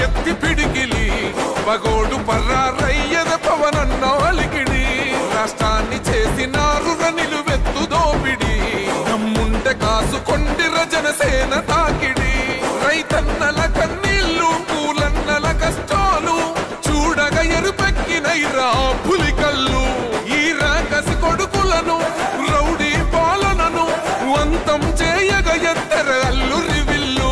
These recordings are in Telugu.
ఎత్తి పిడికిలి పగోడు పర్రారయ్యద పవనన్న అలికిడి రాష్ట్రాన్ని చేసినారు నిలువెత్తు దోపిడి నమ్ముంటే కాసుకొండిర జనసేన తాకిడి రైతన్నల కన్నీళ్లు పూలన్నల కష్టాలు చూడగ ఎరుపెక్కినైరా పులికల్లు ఈ రాకసి కొడుకులను రౌడీ పాలనను అంతం చేయగ ఎత్తర అల్లు రివిల్లు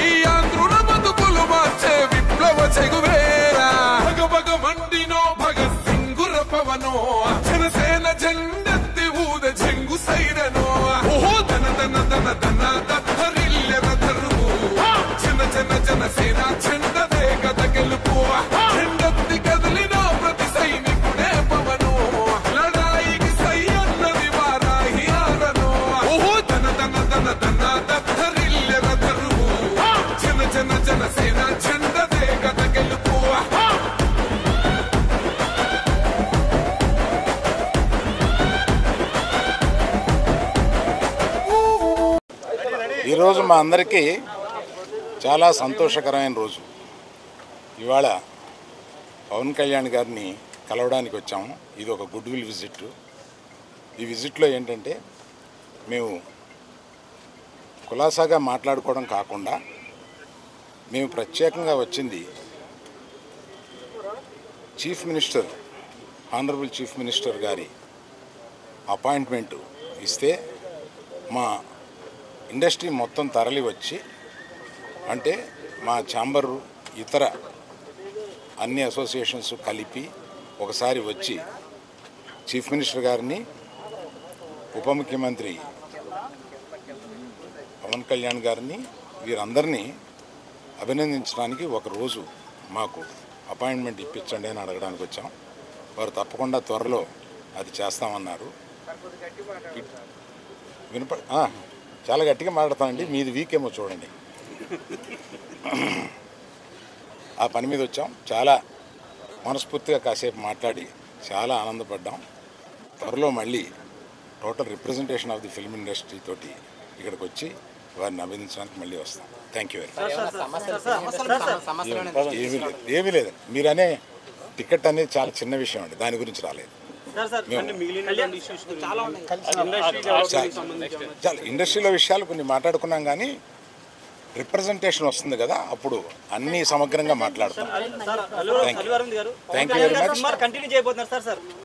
ఈ ఆంధ్రుల బతుకులు మార్చే విప్లవ చెగువేరా భగభగ మండినో భగత్ సింగుర పవనో జనసేన జెండెత్తి ఊద చెంగు సైరనో ఓహో దన దన దన దన దత్తరిల్లెన దరువు జన జన జనసేన జెండదే గద గెలుపు జెండెత్తి కదిలిన ప్రతి సైనికుడే పవనో లడాయికి సై అన్నది వారాహి ఆరనో ఓహో దన దన దన దన దత్తరిల్లెన దరువు జన జన జనసేన జెండదే గద గెలుపు ఈరోజు మా అందరికీ చాలా సంతోషకరమైన రోజు. ఇవాళ పవన్ కళ్యాణ్ గారిని కలవడానికి వచ్చాము. ఇది ఒక గుడ్ విల్ విజిట్. ఈ విజిట్లో ఏంటంటే మేము కులాసాగా మాట్లాడుకోవడం కాకుండా మేము ప్రత్యేకంగా వచ్చింది chief minister, honourable chief minister గారి అపాయింట్మెంటు ఇస్తే మా ఇండస్ట్రీ మొత్తం తరలి వచ్చి, అంటే మా ఛాంబరు ఇతర అన్ని అసోసియేషన్స్ కలిపి ఒకసారి వచ్చి చీఫ్ మినిస్టర్ గారిని, ఉప ముఖ్యమంత్రి పవన్ కళ్యాణ్ గారిని, వీరందరినీ అభినందించడానికి ఒకరోజు మాకు అపాయింట్మెంట్ ఇప్పించండి అని అడగడానికి వచ్చాం. వారు తప్పకుండా త్వరలో అది చేస్తామన్నారు. చాలా గట్టిగా మాట్లాడతానండి, మీది వీక్ ఏమో చూడండి. ఆ పని మీద వచ్చాం. చాలా మనస్ఫూర్తిగా కాసేపు మాట్లాడి చాలా ఆనందపడ్డాం. త్వరలో మళ్ళీ total representation of the film industry తోటి ఇక్కడికి వచ్చి వారిని అభినందించడానికి మళ్ళీ వస్తాం. Thank you very much. ఏమీ లేదు. మీరనే టికెట్ అనేది చాలా చిన్న విషయం అండి, దాని గురించి రాలేదు. చాలా ఇండస్ట్రీలో విషయాలు కొన్ని మాట్లాడుకున్నాం, కానీ రిప్రజెంటేషన్ వస్తుంది కదా, అప్పుడు అన్ని సమగ్రంగా మాట్లాడతాం. Thank you very much.